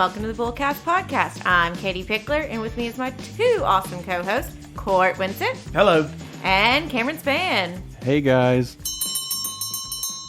welcome to the Bullcast Podcast. I'm Katie Pickler, and with me is my two awesome co-hosts, Court Winsett. Hello. And Cameron Spann. Hey, guys.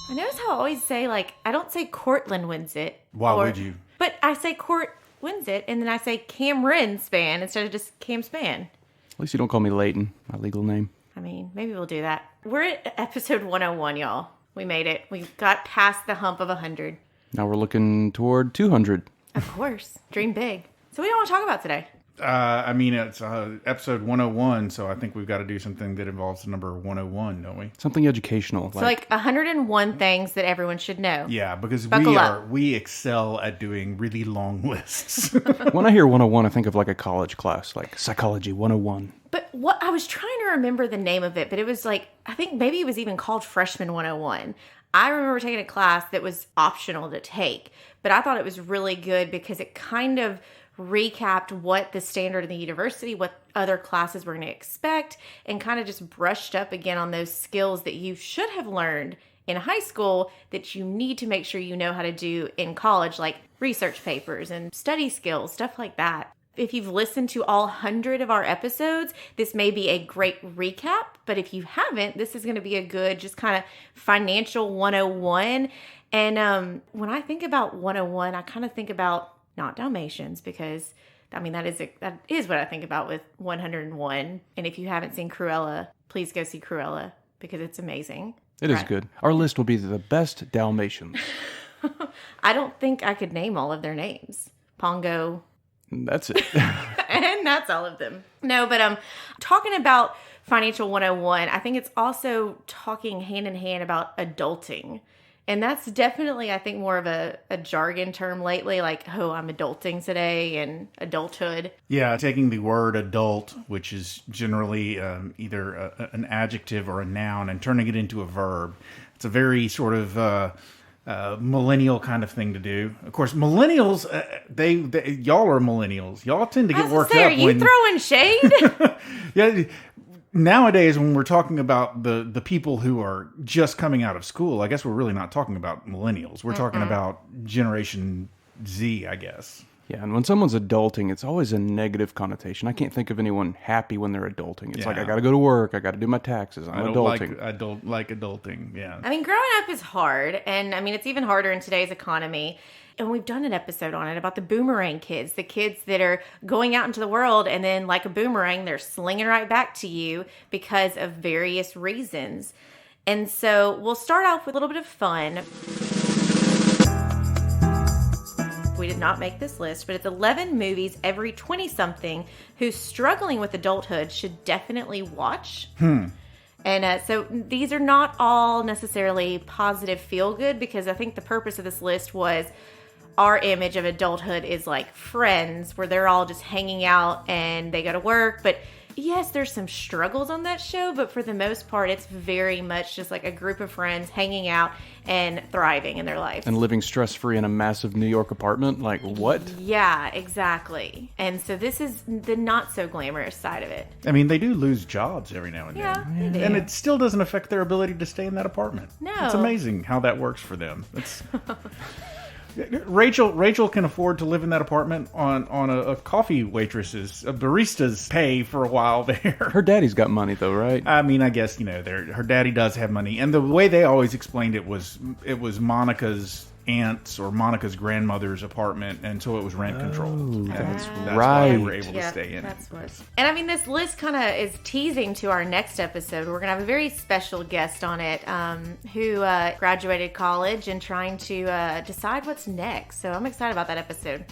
I notice how I always say, I don't say Cortland Winsett. Why would you? But I say Court Winsett, and then I say Cameron Spann instead of just Cam Spann. At least you don't call me Leighton, my legal name. I mean, maybe we'll do that. We're at episode 101, y'all. We made it. We got past the hump of 100. Now we're looking toward 200. Of course. Dream big. So what do you want to talk about today? It's episode 101, so I think we've got to do something that involves the number 101, don't we? Something educational. So 101 things that everyone should know. Yeah, because Buckle we excel at doing really long lists. When I hear 101, I think of a college class, like Psychology 101. But what I was trying to remember the name of it, but it was I think maybe it was even called Freshman 101. I remember taking a class that was optional to take, but I thought it was really good because it kind of recapped what the standard in the university, what other classes were going to expect, and kind of just brushed up again on those skills that you should have learned in high school that you need to make sure you know how to do in college, like research papers and study skills, stuff like that. If you've listened to all 100 of our episodes, this may be a great recap, but if you haven't, this is going to be a good just kind of financial 101. And when I think about 101, I kind of think about not Dalmatians, because that is what I think about with 101. And if you haven't seen Cruella, please go see Cruella because it's amazing. It is good. Our list will be the best Dalmatians. I don't think I could name all of their names. Pongo. That's it. And that's all of them. No, but talking about financial 101, I think it's also talking hand in hand about adulting. And that's definitely, I think, more of a jargon term lately, I'm adulting today and adulthood. Yeah, taking the word adult, which is generally either an adjective or a noun, and turning it into a verb. It's a very sort of millennial kind of thing to do. Of course, millennials, y'all are millennials. Y'all tend to get worked up. Are you throwing shade? Yeah. Nowadays, when we're talking about the people who are just coming out of school, I guess we're really not talking about millennials. We're talking about Generation Z, I guess. Yeah, and when someone's adulting, it's always a negative connotation. I can't think of anyone happy when they're adulting. It's I got to go to work. I got to do my taxes. I don't like adulting, yeah. Growing up is hard. And, it's even harder in today's economy. And we've done an episode on it about the boomerang kids, the kids that are going out into the world and then like a boomerang, they're slinging right back to you because of various reasons. And so we'll start off with a little bit of fun. We did not make this list, but it's 11 movies every 20-something who's struggling with adulthood should definitely watch. And so these are not all necessarily positive feel-good, because I think the purpose of this list was our image of adulthood is like Friends, where they're all just hanging out and they go to work. But yes, there's some struggles on that show, but for the most part, it's very much just like a group of friends hanging out and thriving in their lives. And living stress-free in a massive New York apartment? Like, what? Yeah, exactly. And so this is the not-so-glamorous side of it. They do lose jobs every now and then. Yeah, they do. And it still doesn't affect their ability to stay in that apartment. No. It's amazing how that works for them. Rachel can afford to live in that apartment on a coffee waitress's, a barista's pay for a while there. Her daddy's got money, though, right? I guess, her daddy does have money. And the way they always explained it was Monica's aunt's or Monica's grandmother's apartment, and so it was rent controlled. That's right. why they were able to stay in. That's what. And this list kind of is teasing to our next episode. We're gonna have a very special guest on it, who graduated college and trying to decide what's next. So I'm excited about that episode.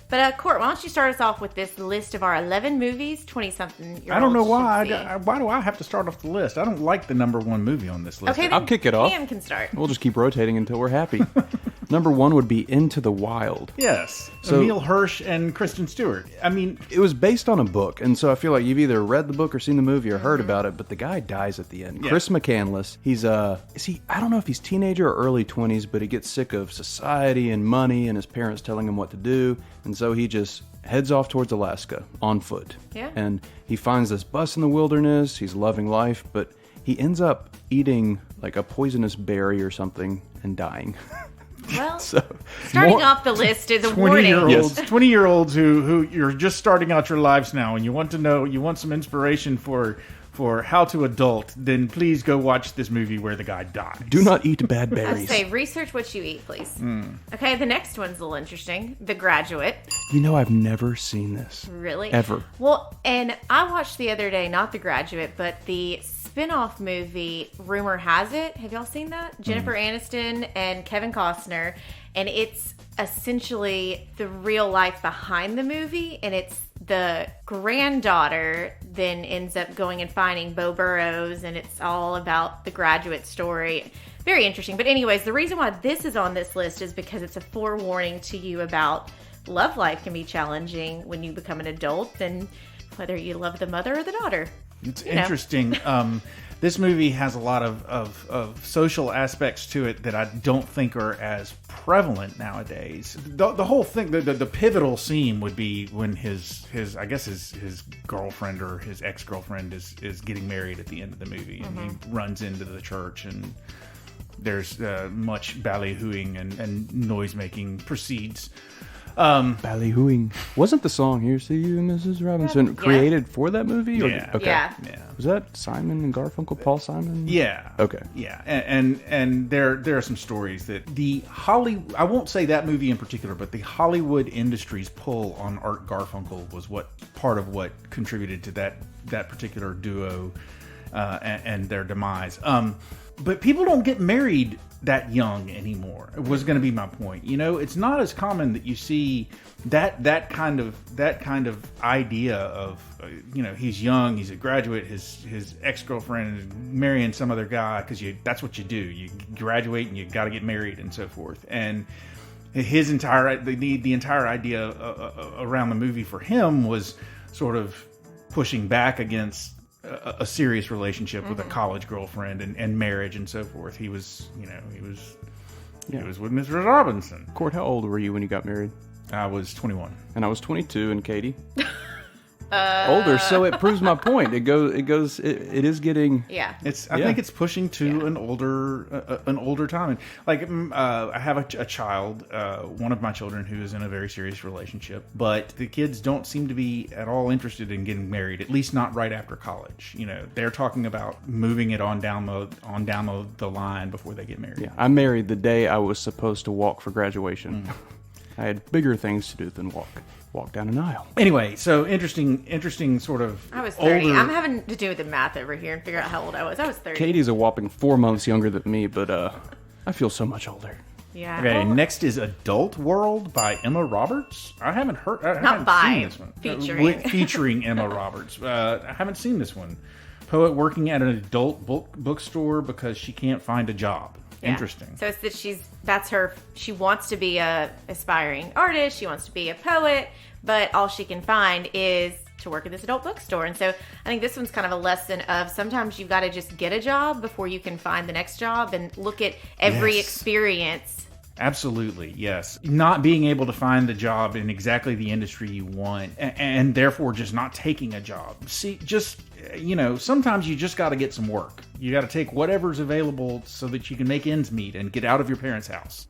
But Court, why don't you start us off with this list of our 11 movies, 20-something-year-olds I don't know why. Why do I have to start off the list? I don't like the number one movie on this list. Okay, I'll kick it off. Cam can start. We'll just keep rotating until we're happy. Number one would be Into the Wild. Yes. So, Emile Hirsch and Kristen Stewart. It was based on a book, and so I feel like you've either read the book or seen the movie or heard about it, but the guy dies at the end. Yeah. Chris McCandless, I don't know if he's teenager or early 20s, but he gets sick of society and money and his parents telling him what to do, and so he just heads off towards Alaska on foot. Yeah. And he finds this bus in the wilderness, he's loving life, but he ends up eating like a poisonous berry or something and dying. Well, So, starting more- off the list is a warning. 20-year-olds who you're just starting out your lives now, and you want some inspiration for how to adult, then please go watch this movie where the guy dies. do not eat bad I berries. say research what you eat, please. Okay, the next one's a little interesting. The Graduate. You know, I've never seen this. Really? Ever. Well, and I watched the other day, not The Graduate, but the spin-off movie Rumor Has It. Have y'all seen that? Jennifer Aniston and Kevin Costner. And it's essentially the real life behind the movie, and it's the granddaughter then ends up going and finding Bo Burrows, and it's all about the Graduate story. Very interesting. But anyways, the reason why this is on this list is because it's a forewarning to you about love life can be challenging when you become an adult, and whether you love the mother or the daughter. It's interesting. This movie has a lot of social aspects to it that I don't think are as prevalent nowadays. The whole thing, the pivotal scene would be when his I guess his girlfriend or his ex-girlfriend is getting married at the end of the movie, and he runs into the church, and there's much ballyhooing and noise making proceeds. Ballyhooing. Wasn't the song "Here's to You, Mrs. Robinson" created for that movie? Or Yeah. Okay. Yeah. Was that Simon and Garfunkel? Paul Simon? Yeah. Okay. Yeah, and there are some stories that I won't say that movie in particular, but the Hollywood industry's pull on Art Garfunkel was part of what contributed to that particular duo and their demise. But people don't get married that young anymore. It was going to be my point. You know, it's not as common that you see that kind of idea of he's young, he's a graduate, his ex-girlfriend is marrying some other guy because that's what you do. You graduate and you got to get married and so forth. And his entire the entire idea around the movie for him was sort of pushing back against a serious relationship with a college girlfriend and marriage and so forth. He was with Mrs. Robinson. Court, how old were you when you got married? I was 21. And I was 22, and Katie? Older, so it proves my point. It is getting... Yeah. I think it's pushing to an older time. And like, I have a child, one of my children who is in a very serious relationship, but the kids don't seem to be at all interested in getting married, at least not right after college. You know, they're talking about moving it on down the line before they get married. Yeah, I married the day I was supposed to walk for graduation. I had bigger things to do than walk down an aisle. Anyway, so interesting sort of I was 30. older... I'm having to do the math over here and figure out how old I was. I was 30. Katie's a whopping 4 months younger than me, but I feel so much older. Yeah. Okay, Well, next is Adult World by Emma Roberts. I haven't by, seen this one. featuring. Featuring Emma Roberts. I haven't seen this one. Poet working at an adult bookstore because she can't find a job. yeah. Interesting. So it's that she wants to be a aspiring artist. She wants to be a poet, but all she can find is to work at this adult bookstore. And so I think this one's kind of a lesson of sometimes you've got to just get a job before you can find the next job, and look at every Yes. experience. Absolutely, yes. Not being able to find the job in exactly the industry you want, and therefore just not taking a job. See, sometimes you just got to get some work. You got to take whatever's available so that you can make ends meet and get out of your parents' house.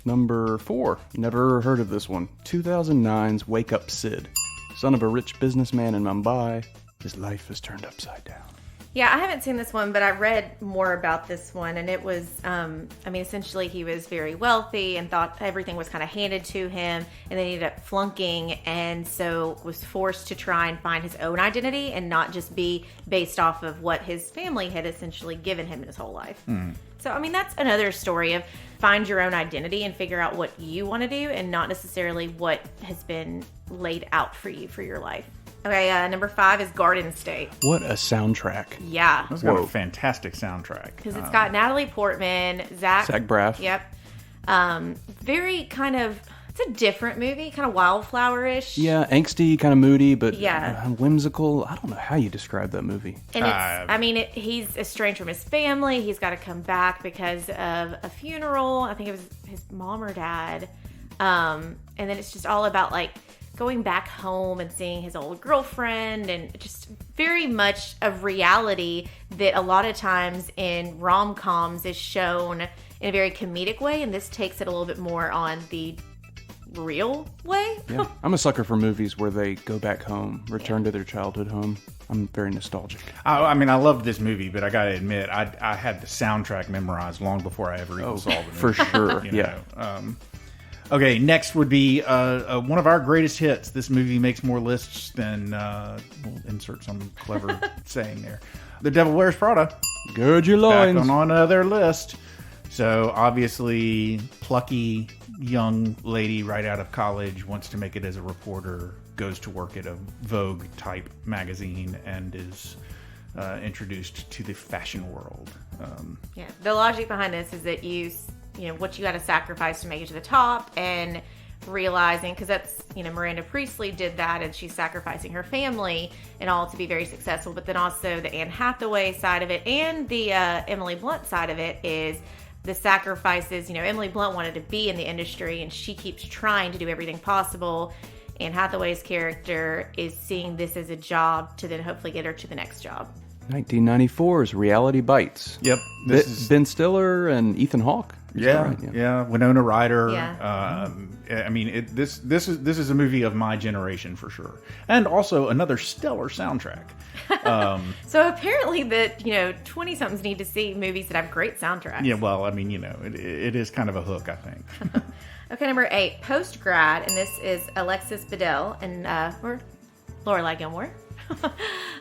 Number 4. Never heard of this one. 2009's Wake Up Sid. Son of a rich businessman in Mumbai, his life is turned upside down. Yeah, I haven't seen this one, but I read more about this one, and it was, essentially he was very wealthy and thought everything was kind of handed to him, and then he ended up flunking, and so was forced to try and find his own identity and not just be based off of what his family had essentially given him his whole life. So, that's another story of find your own identity and figure out what you want to do and not necessarily what has been laid out for you for your life. Okay, number 5 is Garden State. What a soundtrack. Yeah. It's got Whoa. a fantastic soundtrack. Because it's got Natalie Portman, Zach Braff. Yep. Very kind of, it's a different movie, kind of wildflower-ish. Yeah, angsty, kind of moody, but Yeah. whimsical. I don't know how you describe that movie. And it's, he's estranged from his family. He's got to come back because of a funeral. I think it was his mom or dad. And then it's just all about, like, going back home and seeing his old girlfriend, and just very much a reality that a lot of times in rom-coms is shown in a very comedic way, and this takes it a little bit more on the real way. Yeah. I'm a sucker for movies where they go back home, return to their childhood home. I'm very nostalgic. I mean, I loved this movie, but I got to admit, I had the soundtrack memorized long before I ever even saw the movie. For sure, yeah. Okay, next would be one of our greatest hits. This movie makes more lists than, we'll insert some clever saying there. The Devil Wears Prada. Gird your loins. Back on another list. So, obviously, plucky young lady right out of college wants to make it as a reporter, goes to work at a Vogue-type magazine, and is introduced to the fashion world. Yeah, the logic behind this is that what you got to sacrifice to make it to the top, and realizing, because that's, Miranda Priestley did that, and she's sacrificing her family and all to be very successful. But then also the Anne Hathaway side of it and the Emily Blunt side of it is the sacrifices. Emily Blunt wanted to be in the industry, and she keeps trying to do everything possible. Anne Hathaway's character is seeing this as a job to then hopefully get her to the next job. 1994's Reality Bites. Yep. This is Ben Stiller and Ethan Hawke. Yeah. Winona Ryder. Yeah. I mean, this is a movie of my generation for sure, and also another stellar soundtrack. So apparently that 20-somethings need to see movies that have great soundtracks. Yeah, well, I mean, it is kind of a hook, I think. Okay, number 8, Post Grad, and this is Alexis Bledel and or Lorelai Gilmore,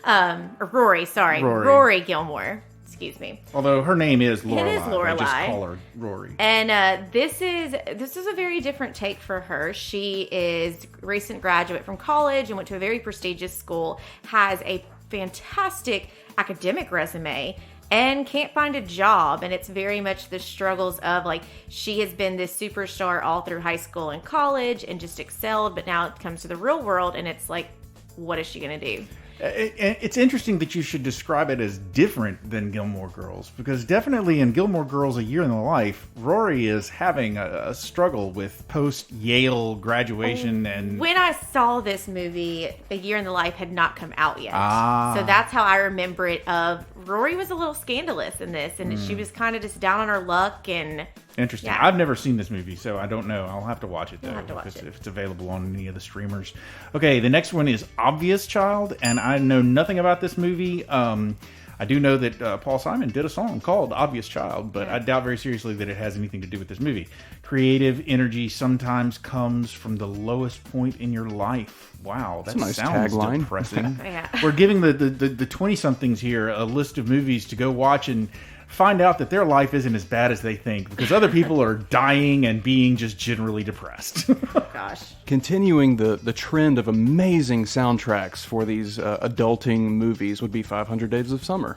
or Rory. Sorry, Rory Gilmore. Excuse me. Although her name is Lorelai. It is Lorelai. They just call her Rory. And this is a very different take for her. She is a recent graduate from college and went to a very prestigious school, has a fantastic academic resume, and can't find a job. And it's very much the struggles of, like, she has been this superstar all through high school and college and just excelled, but now it comes to the real world and it's like, what is she going to do? It's interesting that you should describe it as different than Gilmore Girls, because definitely in Gilmore Girls A Year in the Life, Rory is having a struggle with post-Yale graduation. And when I saw this movie, A Year in the Life had not come out yet. So that's how I remember it. Rory was a little scandalous in this, and she was kind of just down on her luck. And interesting. Yeah. I've never seen this movie, so I don't know. I'll have to watch it, though, if if it's available on any of the streamers. Okay, the next one is Obvious Child, and I know nothing about this movie. I do know that Paul Simon did a song called Obvious Child, but I doubt very seriously that it has anything to do with this movie. Creative energy sometimes comes from the lowest point in your life. Wow, that nice sounds tagline. depressing. Yeah. We're giving the 20-somethings here a list of movies to go watch and find out that their life isn't as bad as they think, because other people are dying and being just generally depressed. Gosh. Continuing the trend of amazing soundtracks for these adulting movies would be 500 Days of Summer.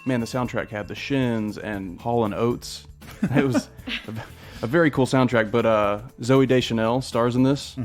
Man, the soundtrack had the Shins and Hall & Oates. It was a very cool soundtrack, but Zooey Deschanel stars in this.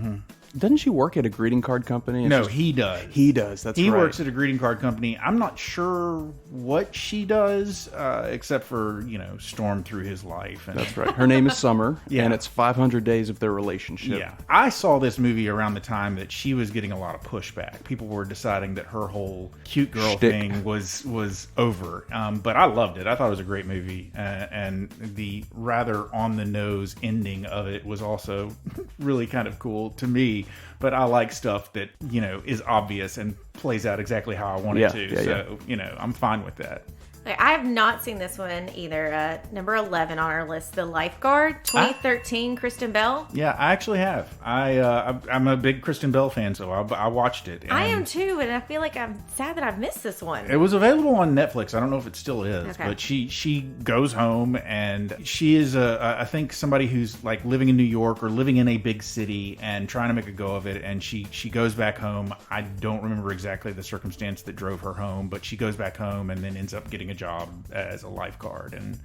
Doesn't she work at a greeting card company? No, he does. He does, that's right. He works at a greeting card company. I'm not sure what she does, except for, storm through his life. And That's right. Her name is Summer, Yeah. and it's 500 days of their relationship. yeah. I saw this movie around the time that she was getting a lot of pushback. People were deciding that her whole cute girl Shtick. thing was over. But I loved it. I thought it was a great movie. And the rather on-the-nose ending of it was also really kind of cool to me. But I like stuff that, is obvious and plays out exactly how I want it to. So, I'm fine with that. Okay, I have not seen this one either. Number 11 on our list, The Lifeguard, 2013, Kristen Bell. Yeah, I actually have. I'm a big Kristen Bell fan, so I watched it. And I am too, and I feel like I'm sad that I've missed this one. It was available on Netflix. I don't know if it still is, Okay. but she goes home, and she is I think somebody who's like living in New York or living in a big city and trying to make a go of it. And she goes back home. I don't remember exactly the circumstance that drove her home, but she goes back home and then ends up getting a job as a lifeguard and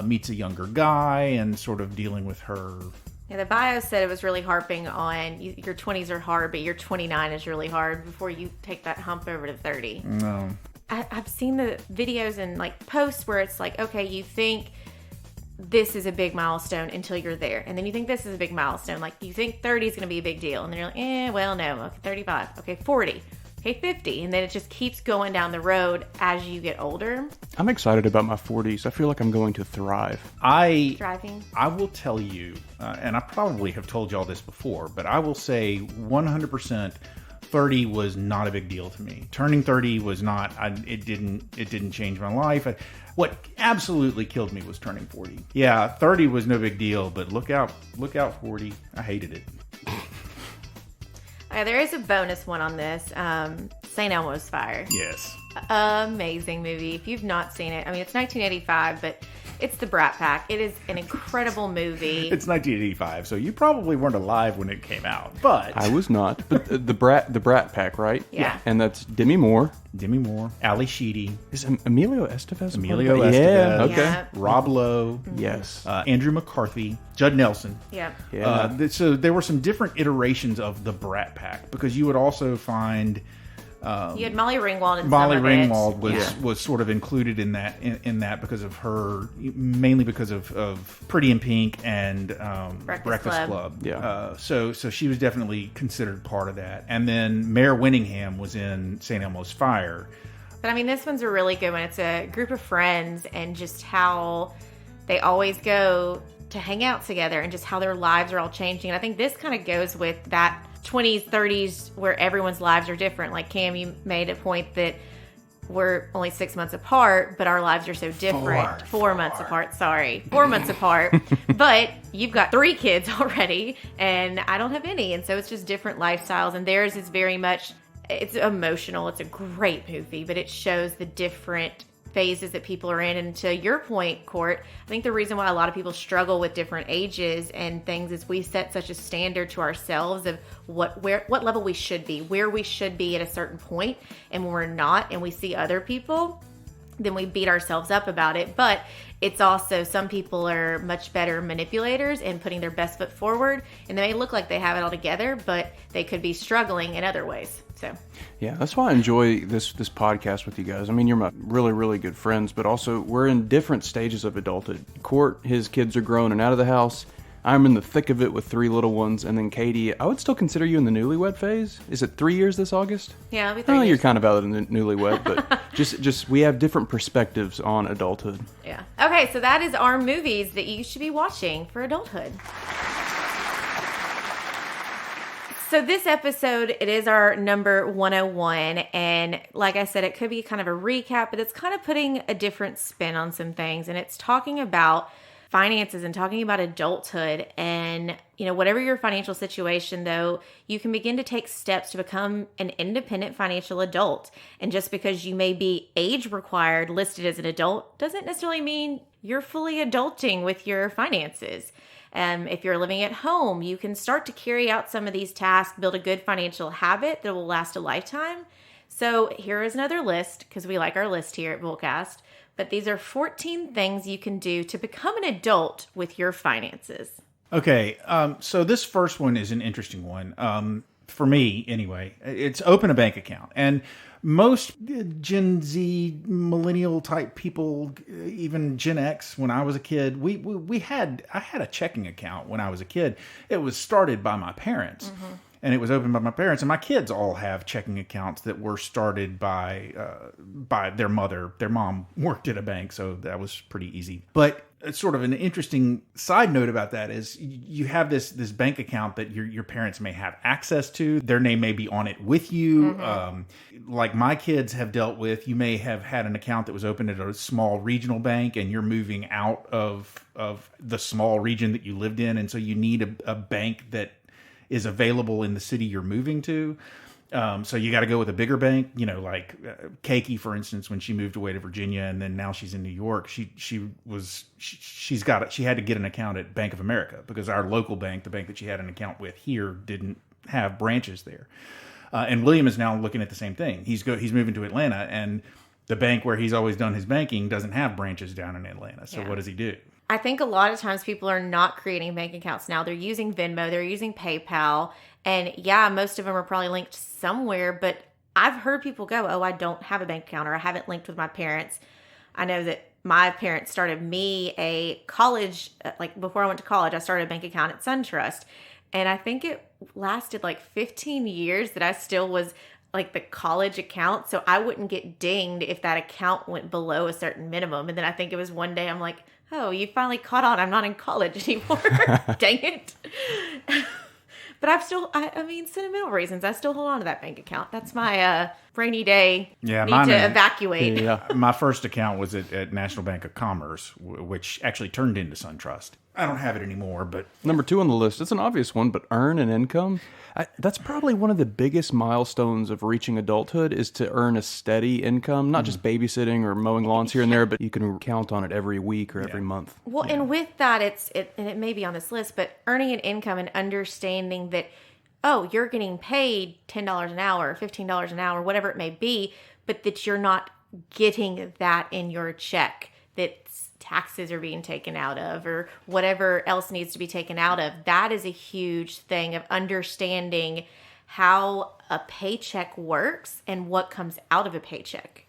meets a younger guy and sort of dealing with her. Yeah, the bio said it was really harping on your 20s are hard, but your 29 is really hard before you take that hump over to 30. No. I've seen the videos and like posts where it's like, okay, you think this is a big milestone until you're there. And then you think this is a big milestone. Like, you think 30 is going to be a big deal. And then you're like, well, no. Okay, 35. Okay, 40. Okay, 50. And then it just keeps going down the road as you get older. I'm excited about my 40s. I feel like I'm going to thrive. Thriving. I will tell you, and I probably have told y'all this before, but I will say 100%. 30 was not a big deal to me. Turning 30 was not. It didn't change my life. What absolutely killed me was turning 40. Yeah, 30 was no big deal, but look out, 40. I hated it. Okay, there is a bonus one on this. St. Elmo's Fire. Yes. Amazing movie. If you've not seen it, I mean, it's 1985, but it's the Brat Pack. It is an incredible movie. It's 1985, so you probably weren't alive when it came out. But I was not. But the Brat Pack, right? Yeah. And that's Demi Moore. Ali Sheedy. Is Emilio Estevez? Emilio Estevez. Yeah. Okay. Yeah. Rob Lowe. Yes. Andrew McCarthy. Judd Nelson. Yeah. Yeah. So there were some different iterations of the Brat Pack, because you would also find... you had Molly Ringwald in Molly some of it. Ringwald was sort of included in that because of her, mainly because of Pretty in Pink and Breakfast Club. Yeah. So she was definitely considered part of that. And then Mayor Winningham was in St. Elmo's Fire. But I mean, this one's a really good one. It's a group of friends and just how they always go to hang out together and just how their lives are all changing. And I think this kind of goes with that 20s, 30s, where everyone's lives are different. Like Cam, you made a point that we're only 6 months apart, but our lives are so different. 4 months apart, sorry. 4 months apart. But you've got 3 kids already, and I don't have any. And so it's just different lifestyles. And theirs is very much, it's emotional. It's a great movie, but it shows the different phases that people are in. And to your point, Court, I think the reason why a lot of people struggle with different ages and things is we set such a standard to ourselves of what level we should be, where we should be at a certain point, and when we're not, and we see other people, then we beat ourselves up about it. But it's also, some people are much better manipulators and putting their best foot forward, and they may look like they have it all together, but they could be struggling in other ways. So yeah, that's why I enjoy this podcast with you guys. I mean, you're my really, really good friends, but also we're in different stages of adulthood. Court, his kids are grown and out of the house. I'm in the thick of it with 3 little ones. And then Katie, I would still consider you in the newlywed phase. Is it 3 years this August? yeah, it'll be 3 Oh, years. you're kind of out in the newlywed, but just we have different perspectives on adulthood. Yeah. Okay, so that is our movies that you should be watching for adulthood. So this episode, it is our number 101, and like I said, it could be kind of a recap, but it's kind of putting a different spin on some things, and it's talking about finances and talking about adulthood. And, you know, whatever your financial situation, though, you can begin to take steps to become an independent financial adult. And just because you may be age required listed as an adult doesn't necessarily mean you're fully adulting with your finances. If you're living at home, you can start to carry out some of these tasks, build a good financial habit that will last a lifetime. So here is another list, because we like our list here at Bullcast. But these are 14 things you can do to become an adult with your finances. Okay, so this first one is an interesting one. For me, anyway. It's open a bank account. And most Gen Z, millennial type people, even Gen X, when I was a kid, I had a checking account when I was a kid. It was started by my parents. Mm-hmm. And it was opened by my parents, and my kids all have checking accounts that were started by their mother. Their mom worked at a bank, so that was pretty easy. But it's sort of an interesting side note about that is you have this bank account that your parents may have access to. Their name may be on it with you. Mm-hmm. Like my kids have dealt with, you may have had an account that was opened at a small regional bank, and you're moving out of the small region that you lived in, and so you need a bank that is available in the city you're moving to. So you got to go with a bigger bank, you know, like Keiki, for instance, when she moved away to Virginia and then now she's in New York, she had to get an account at Bank of America because our local bank, the bank that she had an account with here, didn't have branches there. And William is now looking at the same thing. He's moving to Atlanta, and the bank where he's always done his banking doesn't have branches down in Atlanta. So What does he do? I think a lot of times people are not creating bank accounts now. They're using Venmo, they're using PayPal, and yeah, most of them are probably linked somewhere, but I've heard people go, oh, I don't have a bank account, or I haven't linked with my parents. I know that my parents started me a college, like before I went to college, I started a bank account at SunTrust. And I think it lasted like 15 years that I still was like the college account. So I wouldn't get dinged if that account went below a certain minimum. And then I think it was one day I'm like, oh, you finally caught on. I'm not in college anymore. Dang it. But I mean, sentimental reasons, I still hold on to that bank account. That's my rainy day need to evacuate. Yeah. My first account was at National Bank of Commerce, which actually turned into SunTrust. I don't have it anymore, but... Number 2 on the list, it's an obvious one, but earn an income. That's probably one of the biggest milestones of reaching adulthood is to earn a steady income, not just babysitting or mowing lawns here and there, but you can count on it every week or every month. Well, and with that, and it may be on this list, but earning an income and understanding that, oh, you're getting paid $10 an hour, $15 an hour, whatever it may be, but that you're not getting that in your check, that taxes are being taken out of or whatever else needs to be taken out of. That is a huge thing of understanding how a paycheck works and what comes out of a paycheck.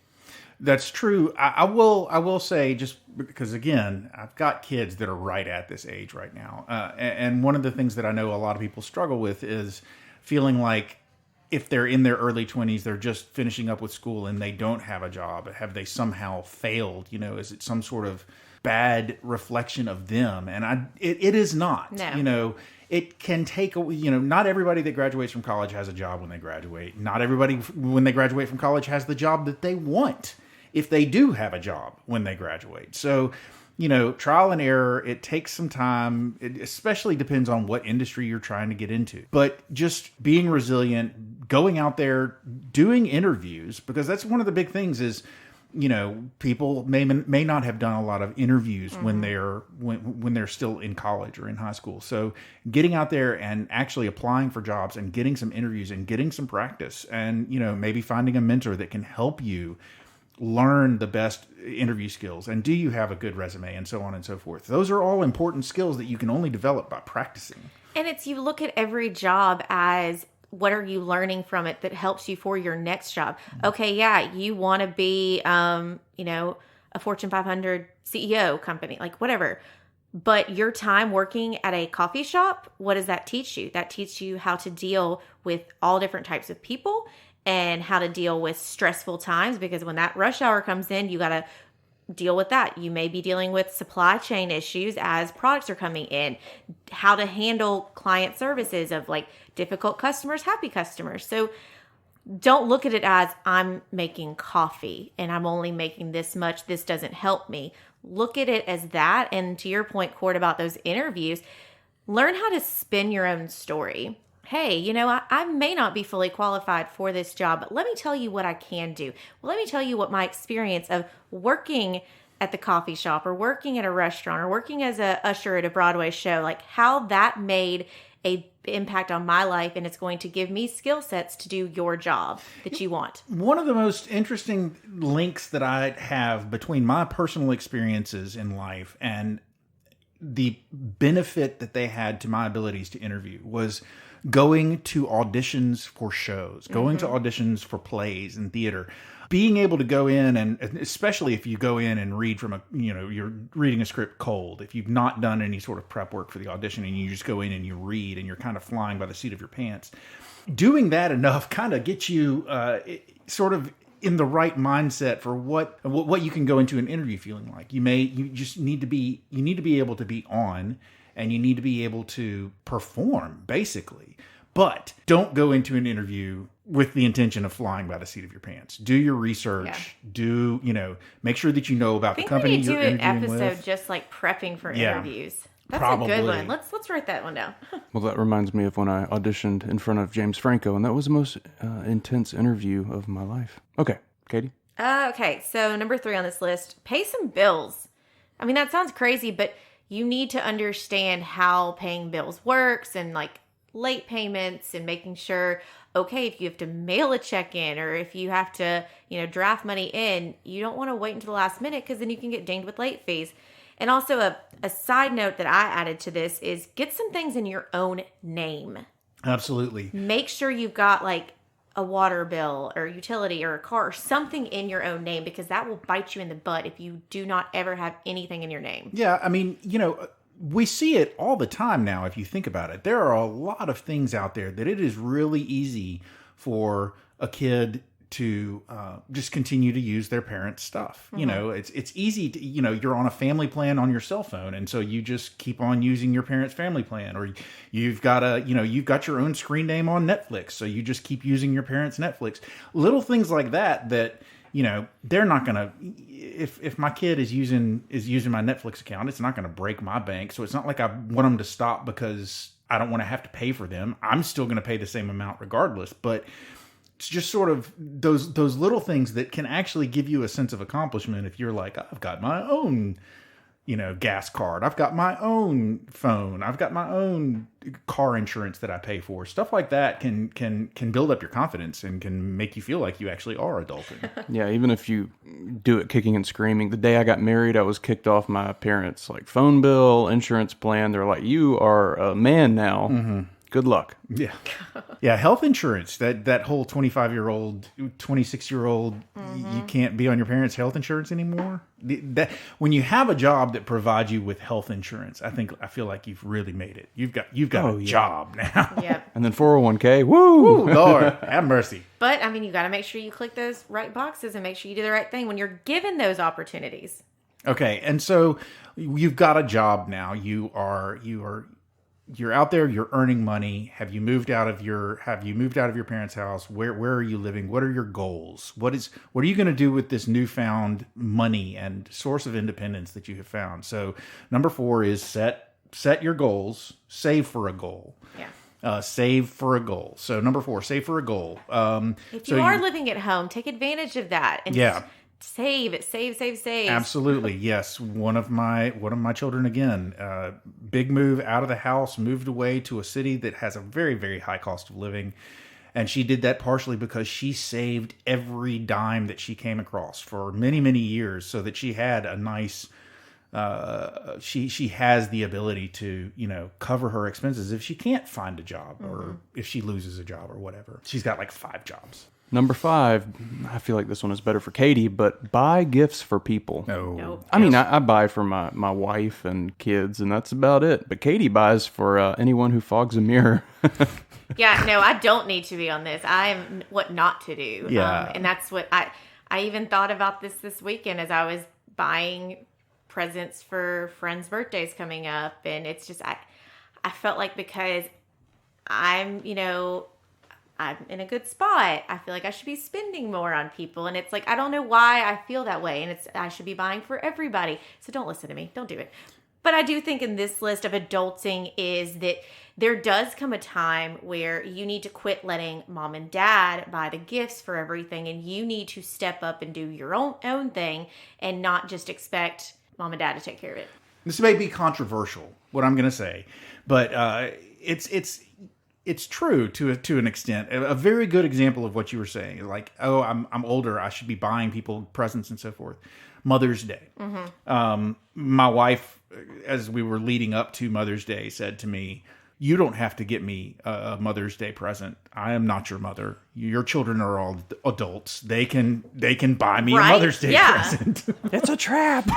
That's true. I will say, just because, again, I've got kids that are right at this age right now. And one of the things that I know a lot of people struggle with is feeling like if they're in their early 20s, they're just finishing up with school and they don't have a job. Have they somehow failed? Is it some sort of bad reflection of them? And it is not. No. It can take, not everybody that graduates from college has a job when they graduate. Not everybody when they graduate from college has the job that they want, if they do have a job when they graduate. So, trial and error, it takes some time. It especially depends on what industry you're trying to get into. But just being resilient, going out there, doing interviews, because that's one of the big things is, people may not have done a lot of interviews when they're still in college or in high school. So getting out there and actually applying for jobs and getting some interviews and getting some practice and, maybe finding a mentor that can help you learn the best interview skills, and do you have a good resume, and so on and so forth. Those are all important skills that you can only develop by practicing. And you look at every job as, what are you learning from it that helps you for your next job? Okay, yeah, you want to be, a Fortune 500 CEO company, like whatever. But your time working at a coffee shop, what does that teach you? That teaches you how to deal with all different types of people and how to deal with stressful times, because when that rush hour comes in, you got to deal with that. You may be dealing with supply chain issues as products are coming in, how to handle client services of like difficult customers, happy customers. So don't look at it as, I'm making coffee and I'm only making this much. This doesn't help me. Look at it as that. And to your point, Court, about those interviews, learn how to spin your own story. Hey, I may not be fully qualified for this job, but let me tell you what I can do. Well, let me tell you what my experience of working at the coffee shop or working at a restaurant or working as a usher at a Broadway show, like how that made a impact on my life, and it's going to give me skill sets to do your job that you want. One of the most interesting links that I have between my personal experiences in life and the benefit that they had to my abilities to interview was going to auditions for shows, going to auditions for plays and theater, being able to go in, and especially if you go in and read from you're reading a script cold, if you've not done any sort of prep work for the audition and you just go in and you read and you're kind of flying by the seat of your pants, doing that enough kind of gets you sort of in the right mindset for what you can go into an interview feeling like. You need to be able to be on, and you need to be able to perform, basically. But don't go into an interview with the intention of flying by the seat of your pants. Do your research. Yeah. Make sure that you know about the company you're interviewing with. I think we need to do an episode just like prepping for interviews. That's probably a good one. Let's write that one down. Well, that reminds me of when I auditioned in front of James Franco, and that was the most intense interview of my life. Okay, Katie? Okay, so number 3 on this list, pay some bills. I mean, that sounds crazy, but you need to understand how paying bills works and like late payments and making sure, okay, if you have to mail a check in or if you have to, draft money in, you don't want to wait until the last minute because then you can get dinged with late fees. And also a side note that I added to this is get some things in your own name. Absolutely. Make sure you've got like a water bill or utility or a car or something in your own name, because that will bite you in the butt if you do not ever have anything in your name. Yeah, I mean, we see it all the time now, if you think about it. There are a lot of things out there that it is really easy for a kid to just continue to use their parents' stuff. It's easy to, you're on a family plan on your cell phone, and so you just keep on using your parents' family plan, or you've got you've got your own screen name on Netflix, so you just keep using your parents' Netflix. Little things like that they're not gonna. If my kid is using my Netflix account, it's not gonna break my bank. So it's not like I want them to stop because I don't want to have to pay for them. I'm still gonna pay the same amount regardless, but it's just sort of those little things that can actually give you a sense of accomplishment. If you're like, I've got my own, gas card, I've got my own phone, I've got my own car insurance that I pay for. Stuff like that can build up your confidence and can make you feel like you actually are adulting. Yeah, even if you do it kicking and screaming. The day I got married, I was kicked off my parents' phone bill, insurance plan. They're like, "You are a man now. Mm-hmm. Good luck." Yeah. Yeah, health insurance, that whole 25-year-old, 26-year-old, you can't be on your parents' health insurance anymore. That when you have a job that provides you with health insurance, I feel like you've really made it. You've got a job now. Yep. And then 401k, woo! Ooh, Lord, have mercy. But I mean, you got to make sure you click those right boxes and make sure you do the right thing when you're given those opportunities. Okay, and so you've got a job now. You're out there, you're earning money. Have you moved out of your parents' house? Where are you living? What are your goals? What are you going to do with this newfound money and source of independence that you have found? So number 4 is set your goals, save for a goal. Yeah. Save for a goal. So number 4, save for a goal. If you are living at home, take advantage of that. And save. Absolutely. Yes. One of my children, again, big move out of the house, moved away to a city that has a very, very high cost of living. And she did that partially because she saved every dime that she came across for many, many years, so that she had a nice, she has the ability to, cover her expenses if she can't find a job or if she loses a job or whatever. She's got 5 jobs. Number 5, I feel like this one is better for Katie, but buy gifts for people. No. Nope. I mean, I buy for my wife and kids, and that's about it. But Katie buys for anyone who fogs a mirror. Yeah, no, I don't need to be on this. I am what not to do. Yeah. And that's what I even thought about this weekend as I was buying presents for friends' birthdays coming up. And it's just, I felt like because I'm in a good spot, I feel like I should be spending more on people. And it's like, I don't know why I feel that way. And I should be buying for everybody. So don't listen to me. Don't do it. But I do think in this list of adulting is that there does come a time where you need to quit letting mom and dad buy the gifts for everything. And you need to step up and do your own thing and not just expect mom and dad to take care of it. This may be controversial, what I'm going to say, but it's true to an extent. A very good example of what you were saying, like, oh, I'm older, I should be buying people presents and so forth. Mother's Day. Mm-hmm. My wife, as we were leading up to Mother's Day, said to me, "You don't have to get me a Mother's Day present. I am not your mother. Your children are all adults. They can buy me a Mother's Day present." It's a trap.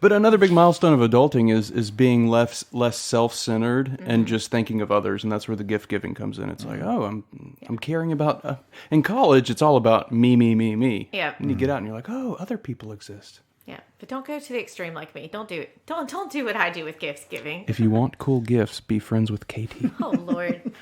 But another big milestone of adulting is being less self-centered and just thinking of others, and that's where the gift giving comes in. It's like, oh, I'm caring about. In college, it's all about me. Yeah. And you get out and you're like, oh, other people exist. Yeah, but don't go to the extreme like me. Don't do it. Don't do what I do with gift giving. If you want cool gifts, be friends with Katie. Oh Lord.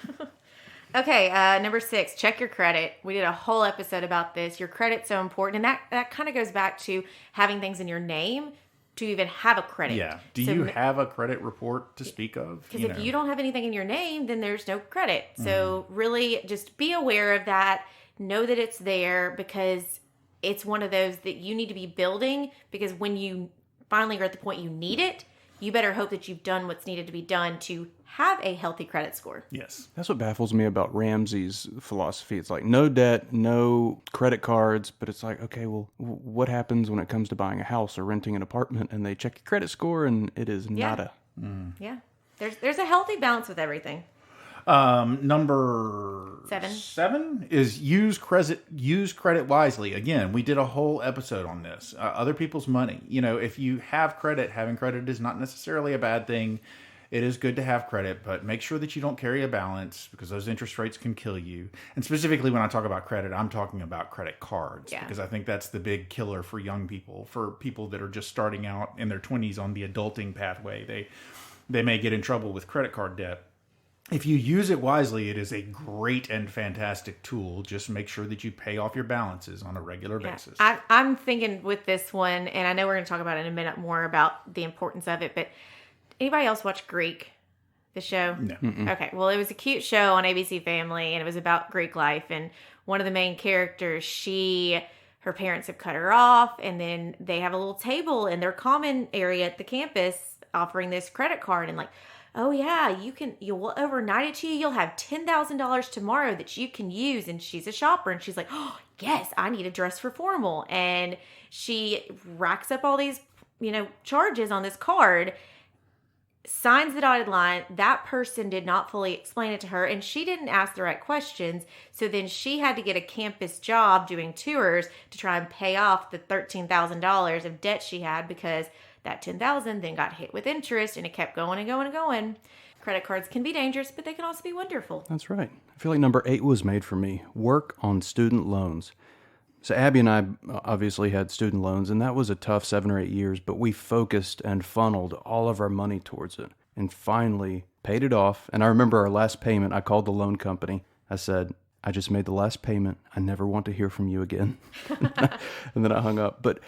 Okay, number 6, check your credit. We did a whole episode about this. Your credit's so important, and that kind of goes back to having things in your name to even have a credit. Yeah. Do you have a credit report to speak of? Because if you don't have anything in your name, then there's no credit. So really just be aware of that. Know that it's there, because it's one of those that you need to be building, because when you finally are at the point you need it, you better hope that you've done what's needed to be done to have a healthy credit score. Yes. That's what baffles me about Ramsey's philosophy. It's like no debt, no credit cards, but it's like, okay, well, what happens when it comes to buying a house or renting an apartment and they check your credit score and it is nada? Yeah. There's a healthy balance with everything. Number 7. 7 is use credit wisely. Again, we did a whole episode on this. Other people's money. If you have credit, having credit is not necessarily a bad thing. It is good to have credit, but make sure that you don't carry a balance because those interest rates can kill you. And specifically when I talk about credit, I'm talking about credit cards because I think that's the big killer for young people, for people that are just starting out in their 20s on the adulting pathway. They may get in trouble with credit card debt. If you use it wisely, it is a great and fantastic tool. Just make sure that you pay off your balances on a regular basis. I'm thinking with this one, and I know we're going to talk about it in a minute more about the importance of it, but anybody else watch Greek, the show? No. Okay, well, it was a cute show on ABC Family, and it was about Greek life, and one of the main characters, her parents have cut her off, and then they have a little table in their common area at the campus offering this credit card, and like, oh yeah, you'll overnight it to you. You'll have $10,000 tomorrow that you can use. And she's a shopper, and she's like, oh yes, I need a dress for formal. And she racks up all these, charges on this card, signs the dotted line. That person did not fully explain it to her, and she didn't ask the right questions. So then she had to get a campus job doing tours to try and pay off the $13,000 of debt she had, because that $10,000 then got hit with interest, and it kept going and going and going. Credit cards can be dangerous, but they can also be wonderful. That's right. I feel like number 8 was made for me. Work on student loans. So Abby and I obviously had student loans, and that was a tough 7 or 8 years, but we focused and funneled all of our money towards it and finally paid it off. And I remember our last payment, I called the loan company. I said, I just made the last payment. I never want to hear from you again. And then I hung up. But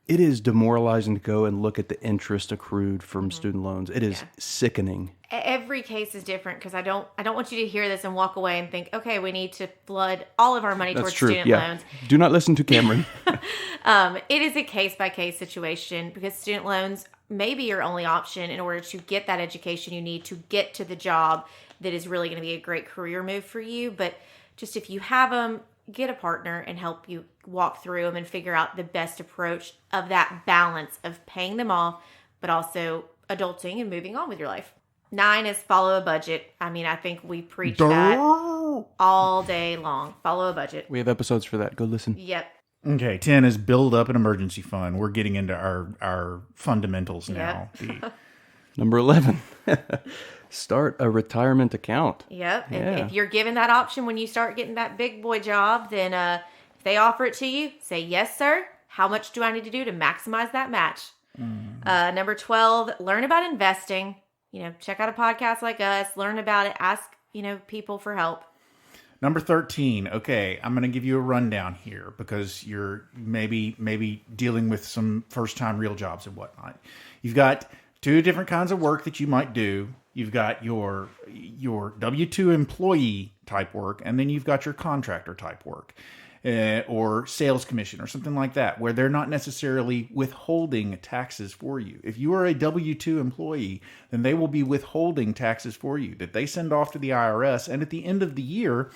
it is demoralizing to go and look at the interest accrued from student loans. It is sickening. Every case is different, because I don't want you to hear this and walk away and think, okay, we need to flood all of our money towards student loans. Do not listen to Cameron. It is a case-by-case situation, because student loans may be your only option in order to get that education you need to get to the job that is really going to be a great career move for you. But just if you have them, get a partner and help you walk through them and figure out the best approach of that balance of paying them off, but also adulting and moving on with your life. 9 is follow a budget. I mean, I think we preach that all day long. Follow a budget. We have episodes for that. Go listen. Yep. Okay, 10 is build up an emergency fund. We're getting into our fundamentals now. Number 11, start a retirement account. Yep. Yeah. If you're given that option when you start getting that big boy job, then if they offer it to you, say, yes, sir. How much do I need to do to maximize that match? Number 12, learn about investing. Check out a podcast like us, learn about it, ask, people for help. Number 13. Okay, I'm going to give you a rundown here because you're maybe dealing with some first-time real jobs and whatnot. You've got 2 different kinds of work that you might do. You've got your W-2 employee type work, and then you've got your contractor type work. Or sales commission or something like that, where they're not necessarily withholding taxes for you. If you are a W-2 employee, then they will be withholding taxes for you that they send off to the IRS. And at the end of the year,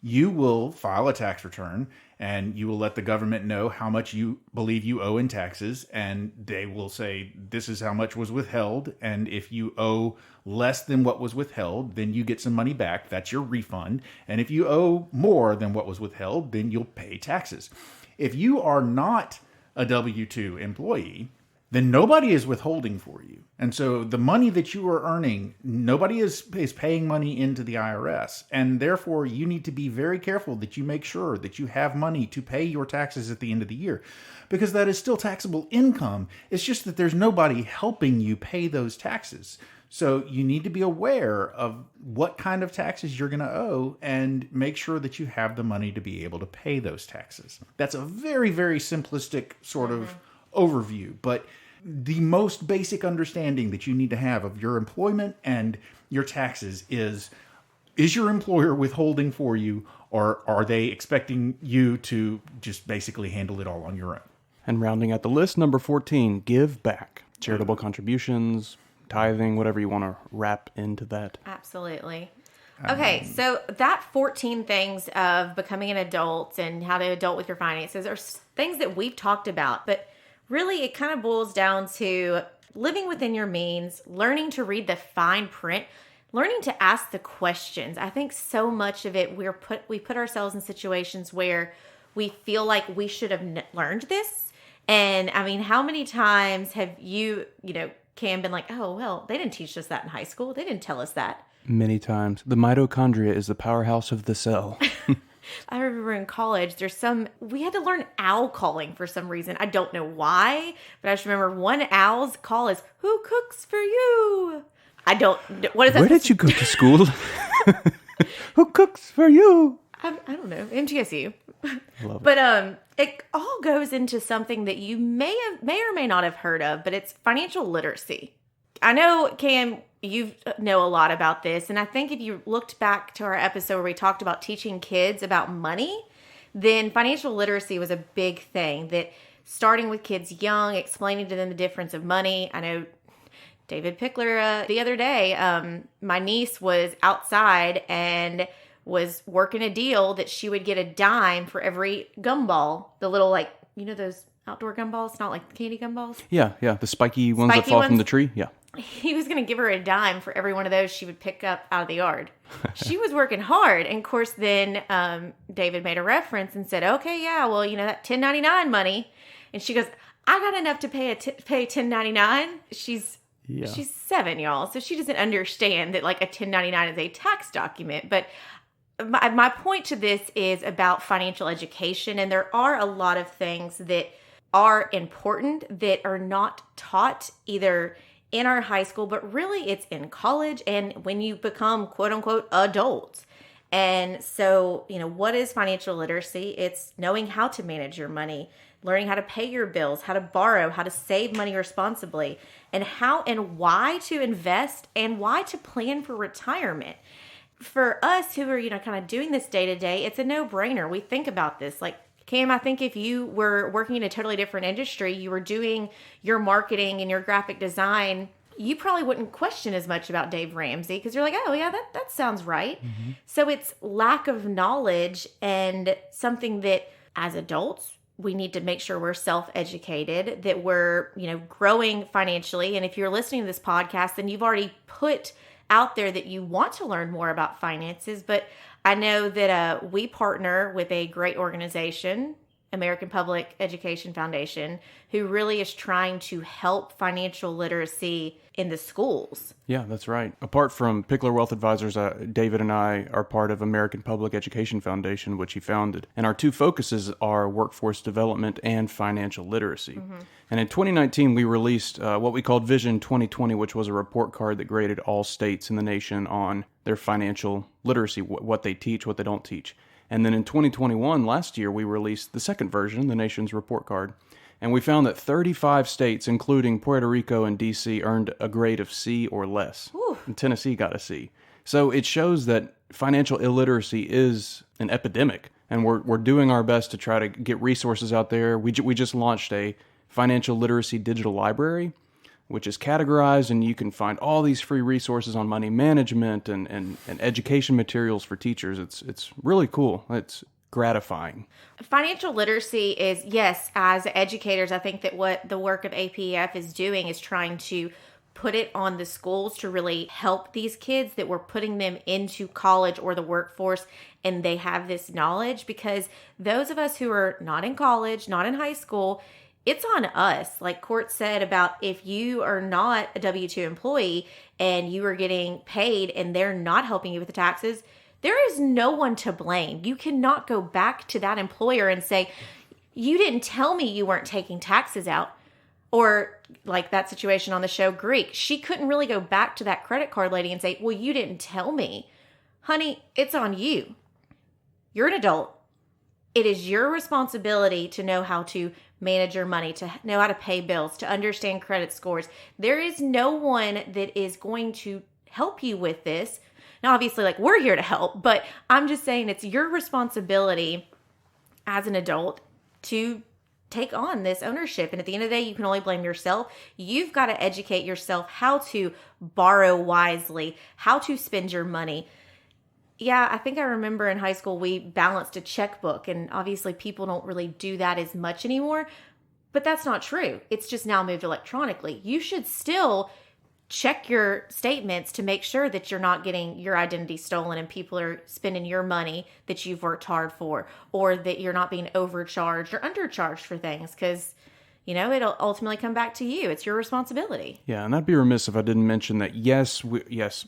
you will file a tax return and you will let the government know how much you believe you owe in taxes. And they will say, this is how much was withheld. And if you owe less than what was withheld, then you get some money back. That's your refund. And if you owe more than what was withheld, then you'll pay taxes. If you are not a W-2 employee, then nobody is withholding for you. And so the money that you are earning, nobody is paying money into the IRS. And therefore, you need to be very careful that you make sure that you have money to pay your taxes at the end of the year, because that is still taxable income. It's just that there's nobody helping you pay those taxes. So you need to be aware of what kind of taxes you're going to owe and make sure that you have the money to be able to pay those taxes. That's a very, very simplistic sort of overview, but the most basic understanding that you need to have of your employment and your taxes is your employer withholding for you, or are they expecting you to just basically handle it all on your own? And rounding out the list, number 14, give back. Charitable contributions, tithing, whatever you want to wrap into that. Absolutely. Okay, so that 14 things of becoming an adult and how to adult with your finances are things that we've talked about, but really it kind of boils down to living within your means, learning to read the fine print. learning to ask the questions. I think so much of it we put ourselves in situations where we feel like we should have learned this. And I mean, how many times have you Cam, been like, oh, well, they didn't teach us that in high school. They didn't tell us that. Many times. The mitochondria is the powerhouse of the cell. I remember in college, we had to learn owl calling for some reason. I don't know why, but I just remember one owl's call is, "Who cooks for you?" What is that? Where did you go to school? Who cooks for you? I don't know. MTSU. Love it. But it all goes into something that you may or may not have heard of, but it's financial literacy. I know, Cam, you know a lot about this, and I think if you looked back to our episode where we talked about teaching kids about money, then financial literacy was a big thing, that starting with kids young, explaining to them the difference of money. I know David Pickler, the other day, my niece was outside and was working a deal that she would get a dime for every gumball, the little, like, those outdoor gumballs, not like candy gumballs. Yeah. The spiky ones that fall from the tree. Yeah. He was going to give her a dime for every one of those she would pick up out of the yard. She was working hard. And of course, then David made a reference and said, okay, yeah, well, that $10.99 money. And she goes, I got enough to pay $10.99. She's 7, y'all. So she doesn't understand that like a $10.99 is a tax document. But my point to this is about financial education. And there are a lot of things that are important that are not taught either in our high school, but really it's in college and when you become quote unquote adults. And so, what is financial literacy? It's knowing how to manage your money, learning how to pay your bills, how to borrow, how to save money responsibly, and how and why to invest and why to plan for retirement. For us who are, kind of doing this day to day, it's a no-brainer. We think about this. Like, Cam, I think if you were working in a totally different industry, you were doing your marketing and your graphic design, you probably wouldn't question as much about Dave Ramsey because you're like, oh, yeah, that sounds right. Mm-hmm. So it's lack of knowledge and something that as adults, we need to make sure we're self-educated, that we're, growing financially. And if you're listening to this podcast, then you've already put out there that you want to learn more about finances. But I know that we partner with a great organization, American Public Education Foundation, who really is trying to help financial literacy in the schools. Yeah, that's right. Apart from Pickler Wealth Advisors, David and I are part of American Public Education Foundation, which he founded. And our two focuses are workforce development and financial literacy. Mm-hmm. And in 2019, we released what we called Vision 2020, which was a report card that graded all states in the nation on their financial literacy, what they teach, what they don't teach. And then in 2021, last year, we released the second version, the nation's report card. And we found that 35 states, including Puerto Rico and D.C., earned a grade of C or less. Ooh. And Tennessee got a C. So it shows that financial illiteracy is an epidemic. And we're doing our best to try to get resources out there. We just launched a financial literacy digital library, which is categorized, and you can find all these free resources on money management and education materials for teachers. It's really cool. It's gratifying. Financial literacy is, yes, as educators, I think that what the work of APEF is doing is trying to put it on the schools to really help these kids, that we're putting them into college or the workforce and they have this knowledge, because those of us who are not in college, not in high school, it's on us. Like Court said about if you are not a W-2 employee and you are getting paid and they're not helping you with the taxes, there is no one to blame. You cannot go back to that employer and say, you didn't tell me you weren't taking taxes out. Or like that situation on the show Greek, she couldn't really go back to that credit card lady and say, well, you didn't tell me. Honey, it's on you. You're an adult. It is your responsibility to know how to manage your money, to know how to pay bills, to understand credit scores. There is no one that is going to help you with this. Now, obviously, like, we're here to help, but I'm just saying it's your responsibility as an adult to take on this ownership. And at the end of the day, you can only blame yourself. You've got to educate yourself how to borrow wisely, how to spend your money. Yeah, I think I remember in high school, we balanced a checkbook, and obviously people don't really do that as much anymore, but that's not true. It's just now moved electronically. You should still check your statements to make sure that you're not getting your identity stolen and people are spending your money that you've worked hard for, or that you're not being overcharged or undercharged for things, because it'll ultimately come back to you. It's your responsibility. Yeah, and I'd be remiss if I didn't mention that, yes,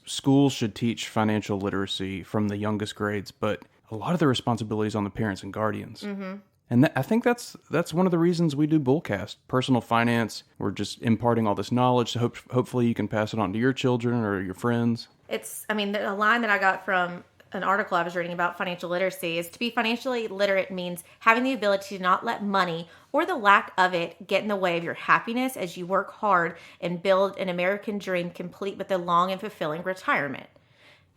schools should teach financial literacy from the youngest grades, but a lot of the responsibility is on the parents and guardians. Mm-hmm. And I think that's one of the reasons we do Bullcast. Personal finance, we're just imparting all this knowledge, so hopefully you can pass it on to your children or your friends. The line that I got from an article I was reading about financial literacy is, to be financially literate means having the ability to not let money or the lack of it get in the way of your happiness as you work hard and build an American dream complete with a long and fulfilling retirement.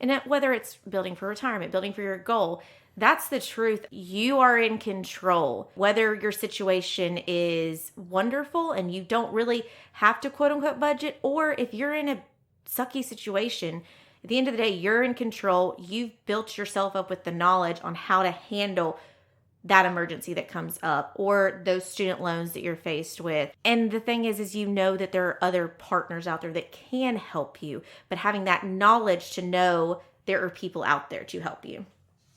And whether it's building for retirement, building for your goal, that's the truth. You are in control. Whether your situation is wonderful and you don't really have to quote unquote budget, or if you're in a sucky situation, at the end of the day, you're in control. You've built yourself up with the knowledge on how to handle that emergency that comes up, or those student loans that you're faced with. And the thing is that there are other partners out there that can help you, but having that knowledge to know there are people out there to help you.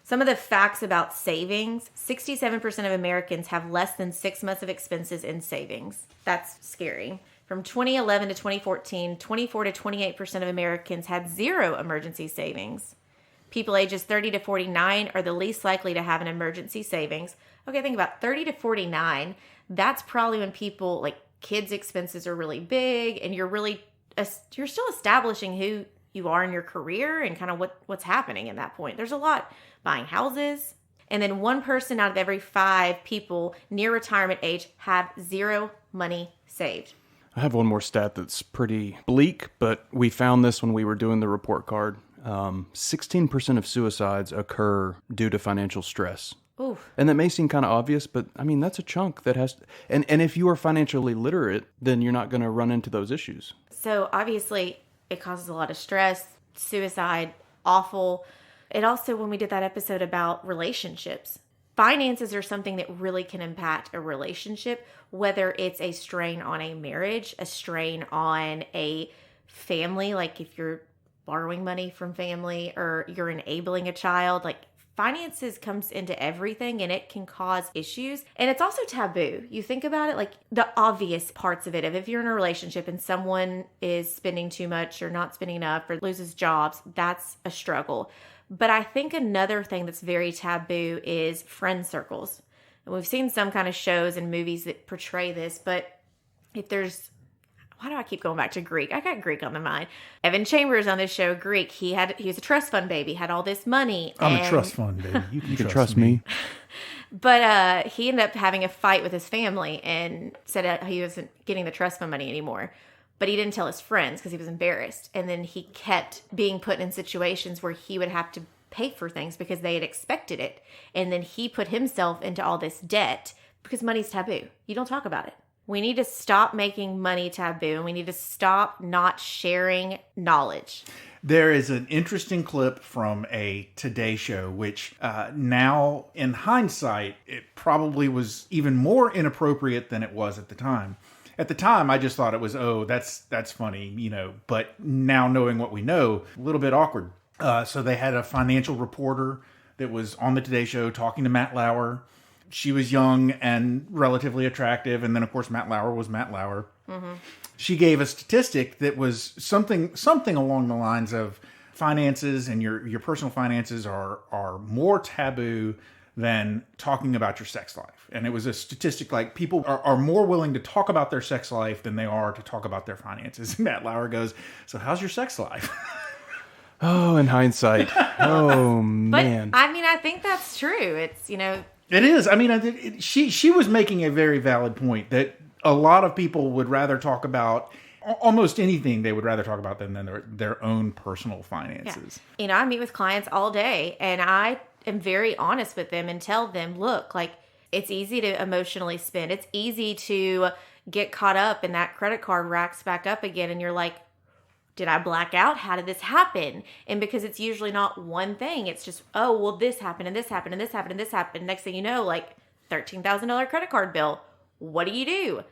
Some of the facts about savings: 67% of Americans have less than 6 months of expenses in savings. That's scary. From 2011 to 2014, 24 to 28% of Americans had zero emergency savings. People ages 30 to 49 are the least likely to have an emergency savings. Okay, think about 30 to 49. That's probably when people, like, kids' expenses are really big, and you're still establishing who you are in your career and kind of what's happening in that point. There's a lot. Buying houses. And then 1 person out of every 5 people near retirement age have zero money saved. I have one more stat that's pretty bleak, but we found this when we were doing the report card. 16% of suicides occur due to financial stress. Oof. And that may seem kind of obvious, but I mean, that's a chunk that has to, and if you are financially literate, then you're not going to run into those issues. So obviously it causes a lot of stress, suicide, awful. It also, when we did that episode about relationships, finances are something that really can impact a relationship, whether it's a strain on a marriage, a strain on a family, like if you're borrowing money from family or you're enabling a child. Like, finances comes into everything, and it can cause issues. And it's also taboo. You think about it, like the obvious parts of it. If you're in a relationship and someone is spending too much or not spending enough or loses jobs, that's a struggle. But I think another thing that's very taboo is friend circles. And we've seen some kind of shows and movies that portray this, but why do I keep going back to Greek? I got Greek on the mind. Evan Chambers on this show, Greek, he was a trust fund baby, had all this money. I'm a trust fund baby. You can trust me. But he ended up having a fight with his family and said he wasn't getting the trust fund money anymore. But he didn't tell his friends because he was embarrassed. And then he kept being put in situations where he would have to pay for things because they had expected it. And then he put himself into all this debt because money's taboo. You don't talk about it. We need to stop making money taboo, and we need to stop not sharing knowledge. There is an interesting clip from a Today Show, which now, in hindsight, it probably was even more inappropriate than it was at the time. At the time, I just thought it was, that's funny, But now, knowing what we know, a little bit awkward. So they had a financial reporter that was on the Today Show talking to Matt Lauer. She was young and relatively attractive. And then, of course, Matt Lauer was Matt Lauer. Mm-hmm. She gave a statistic that was something along the lines of finances and your personal finances are more taboo than talking about your sex life. And it was a statistic like people are more willing to talk about their sex life than they are to talk about their finances. Matt Lauer goes, "So how's your sex life?" Oh, in hindsight. Oh, man. But, I think that's true. It's, It is. She was making a very valid point that a lot of people would rather talk about almost anything they would rather talk about than their own personal finances. Yeah. I meet with clients all day, and I am very honest with them and tell them, look, like, it's easy to emotionally spend. It's easy to get caught up and that credit card racks back up again. And you're like, did I black out? How did this happen? And because it's usually not one thing, it's just, this happened and this happened and this happened and this happened. Next thing you know, like $13,000 credit card bill. What do you do?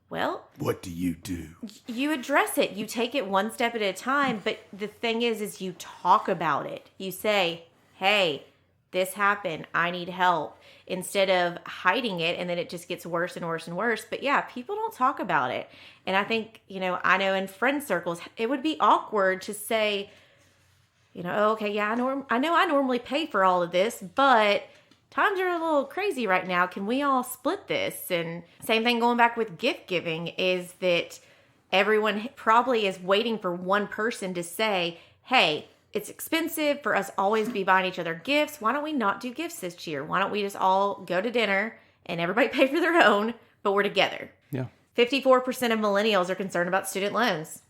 Well, what do you do? you address it. You take it one step at a time. But the thing is you talk about it. You say, hey, this happened. I need help. Instead of hiding it, and then it just gets worse and worse and worse. But yeah, people don't talk about it. And I think, I know in friend circles, it would be awkward to say, okay, yeah, I know I normally pay for all of this, but times are a little crazy right now. Can we all split this? And same thing going back with gift giving is that everyone probably is waiting for one person to say, hey, it's expensive for us always be buying each other gifts. Why don't we not do gifts this year? Why don't we just all go to dinner and everybody pay for their own, but we're together? Yeah. 54% of millennials are concerned about student loans.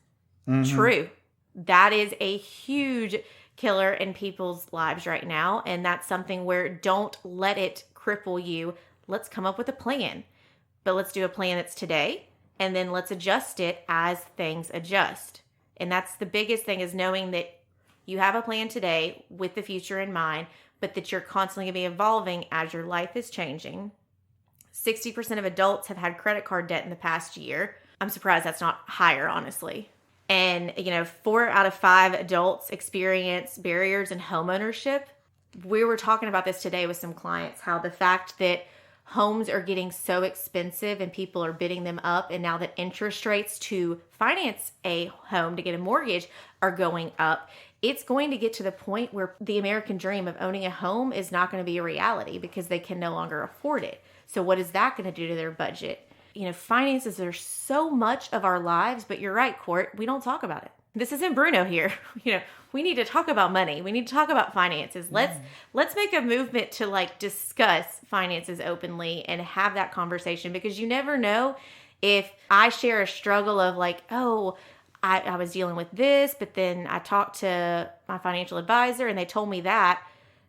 Mm-hmm. True. That is a huge killer in people's lives right now. And that's something where don't let it cripple you. Let's come up with a plan. But let's do a plan that's today. And then let's adjust it as things adjust. And that's the biggest thing, is knowing that you have a plan today with the future in mind, but that you're constantly going to be evolving as your life is changing. 60% of adults have had credit card debt in the past year. I'm surprised that's not higher, honestly. And, 4 out of 5 adults experience barriers in home ownership. We were talking about this today with some clients, how the fact that homes are getting so expensive and people are bidding them up, and now that interest rates to finance a home, to get a mortgage, are going up, it's going to get to the point where the American dream of owning a home is not going to be a reality because they can no longer afford it. So what is that going to do to their budget? Finances are so much of our lives, but you're right, Court, we don't talk about it. This isn't Bruno here. We need to talk about money. We need to talk about finances. Let's make a movement to discuss finances openly and have that conversation, because you never know if I share a struggle of I was dealing with this, but then I talked to my financial advisor and they told me that.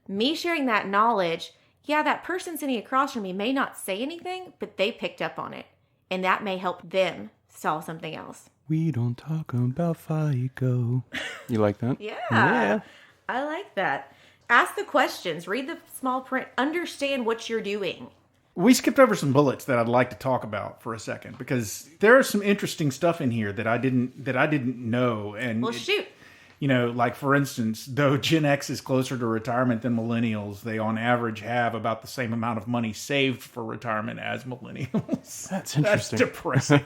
Me sharing that knowledge, that person sitting across from me may not say anything, but they picked up on it. And that may help them solve something else. We don't talk about FICO. You like that? Yeah. I like that. Ask the questions. Read the small print. Understand what you're doing. We skipped over some bullets that I'd like to talk about for a second, because there is some interesting stuff in here that I didn't know. And well, shoot. For instance, though Gen X is closer to retirement than millennials, they on average have about the same amount of money saved for retirement as millennials. That's interesting. That's depressing.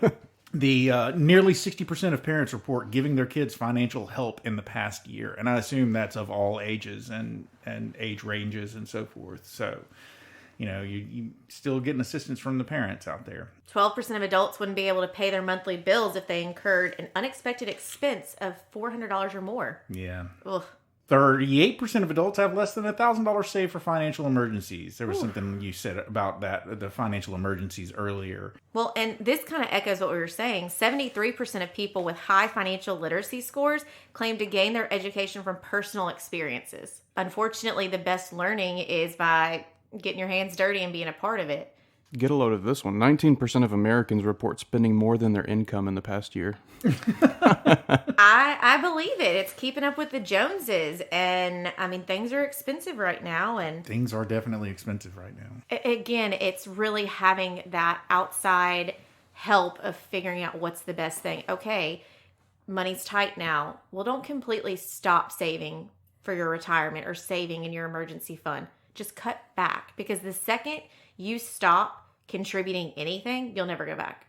The nearly 60% of parents report giving their kids financial help in the past year. And I assume that's of all ages and age ranges and so forth. So, you still getting assistance from the parents out there. 12% of adults wouldn't be able to pay their monthly bills if they incurred an unexpected expense of $400 or more. Yeah. Ugh. 38% of adults have less than $1,000 saved for financial emergencies. There was something you said about that, the financial emergencies earlier. Well, and this kind of echoes what we were saying. 73% of people with high financial literacy scores claim to gain their education from personal experiences. Unfortunately, the best learning is by getting your hands dirty and being a part of it. Get a load of this one. 19% of Americans report spending more than their income in the past year. I believe it. It's keeping up with the Joneses. And, things are expensive right now. And things are definitely expensive right now. Again, it's really having that outside help of figuring out what's the best thing. Okay, money's tight now. Well, don't completely stop saving for your retirement or saving in your emergency fund. Just cut back, because the second you stop contributing anything, you'll never go back,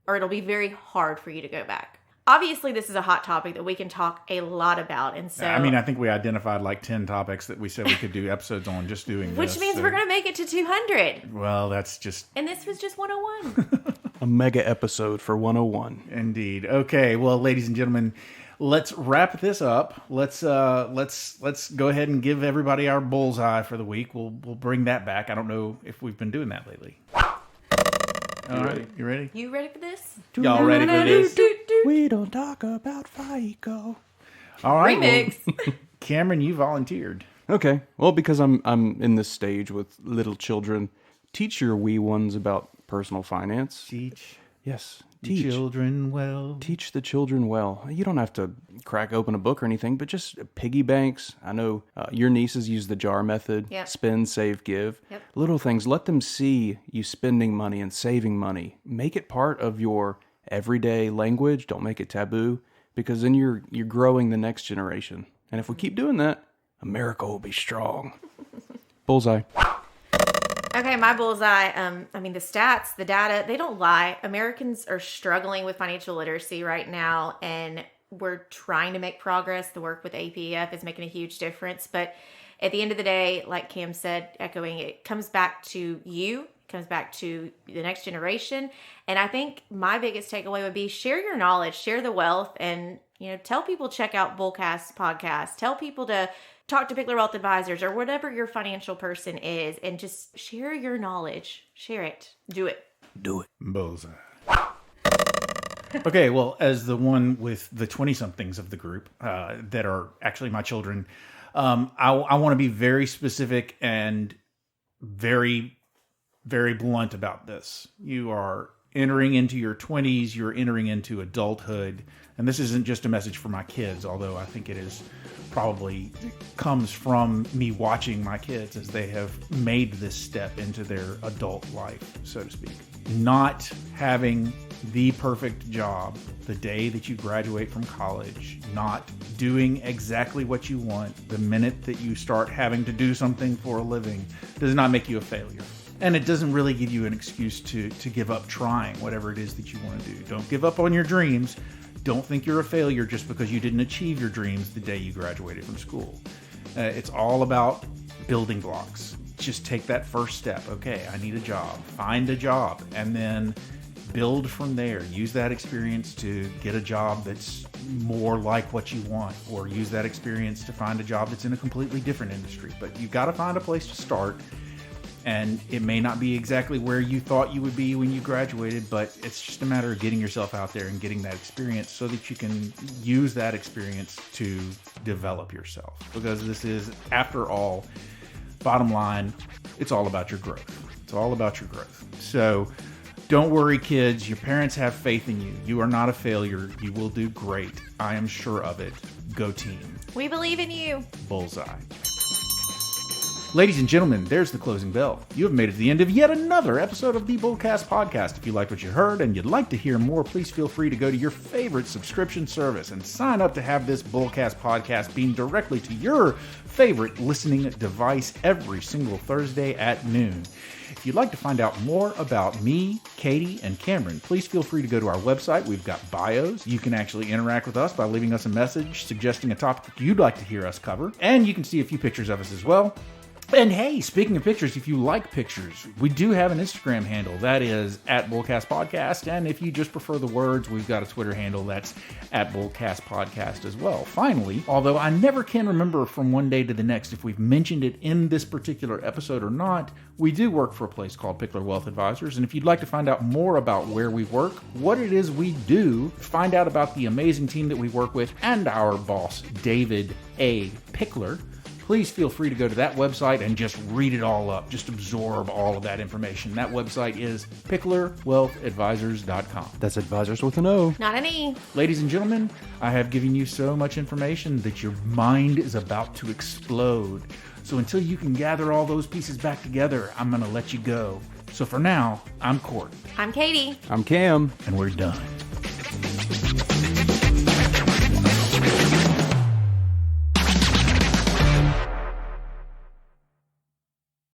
or it'll be very hard for you to go back. Obviously, this is a hot topic that we can talk a lot about, and so I think we identified 10 topics that we said we could do episodes on just doing this. Which means we're going to make it to 200. Well, that's just... And this was just 101. A mega episode for 101. Indeed. Okay, well, ladies and gentlemen, let's wrap this up. Let's go ahead and give everybody our bullseye for the week. We'll bring that back. I don't know if we've been doing that lately. All right, you ready? You ready for this? Y'all ready for this? We don't talk about FICO. All right. Remix. Well, Cameron, you volunteered. Okay. Well, because I'm in this stage with little children, teach your wee ones about personal finance. Teach. Yes. the children well. Teach the children well. You don't have to crack open a book or anything, but just piggy banks. I know your nieces use the jar method. Yep. Spend, save, give. Yep. Little things. Let them see you spending money and saving money. Make it part of your everyday language. Don't make it taboo, because then you're growing the next generation. And if we keep doing that, America will be strong. Bullseye. Okay, my bullseye. I mean, the stats, the data, they don't lie. Americans are struggling with financial literacy right now, and we're trying to make progress. The work with APF is making a huge difference. But at the end of the day, like Cam said, echoing, it comes back to you. It comes back to the next generation. And I think my biggest takeaway would be share your knowledge, share the wealth, and tell people check out Bullcast podcast. Tell people to talk to Pickler Wealth Advisors or whatever your financial person is, and just share your knowledge. Share it. Do it. Do it. Bullseye. Okay, well, as the one with the 20-somethings of the group that are actually my children, I want to be very specific and very, very blunt about this. You are entering into your 20s, you're entering into adulthood, and this isn't just a message for my kids, although I think it is probably comes from me watching my kids as they have made this step into their adult life, so to speak. Not having the perfect job the day that you graduate from college, not doing exactly what you want the minute that you start having to do something for a living, does not make you a failure. And it doesn't really give you an excuse to give up trying whatever it is that you want to do. Don't give up on your dreams. Don't think you're a failure just because you didn't achieve your dreams the day you graduated from school. It's all about building blocks. Just take that first step. Okay, I need a job. Find a job, and then build from there. Use that experience to get a job that's more like what you want, or use that experience to find a job that's in a completely different industry. But you've got to find a place to start. And it may not be exactly where you thought you would be when you graduated, but it's just a matter of getting yourself out there and getting that experience so that you can use that experience to develop yourself. Because this is, after all, bottom line, it's all about your growth. It's all about your growth. So don't worry, kids. Your parents have faith in you. You are not a failure. You will do great. I am sure of it. Go team. We believe in you. Bullseye. Ladies and gentlemen, there's the closing bell. You have made it to the end of yet another episode of the Bullcast podcast. If you liked what you heard and you'd like to hear more, please feel free to go to your favorite subscription service and sign up to have this Bullcast podcast beamed directly to your favorite listening device every single Thursday at noon. If you'd like to find out more about me, Katie, and Cameron, please feel free to go to our website. We've got bios. You can actually interact with us by leaving us a message suggesting a topic you'd like to hear us cover. And you can see a few pictures of us as well. And hey, speaking of pictures, if you like pictures, we do have an Instagram handle. That is @BullcastPodcast. And if you just prefer the words, we've got a Twitter handle that's @BullcastPodcast as well. Finally, although I never can remember from one day to the next if we've mentioned it in this particular episode or not, we do work for a place called Pickler Wealth Advisors. And if you'd like to find out more about where we work, what it is we do, find out about the amazing team that we work with and our boss, David A. Pickler, please feel free to go to that website and just read it all up. Just absorb all of that information. That website is picklerwealthadvisors.com. That's advisors with an O. Not an E. Ladies and gentlemen, I have given you so much information that your mind is about to explode. So until you can gather all those pieces back together, I'm going to let you go. So for now, I'm Court. I'm Katie. I'm Cam. And we're done.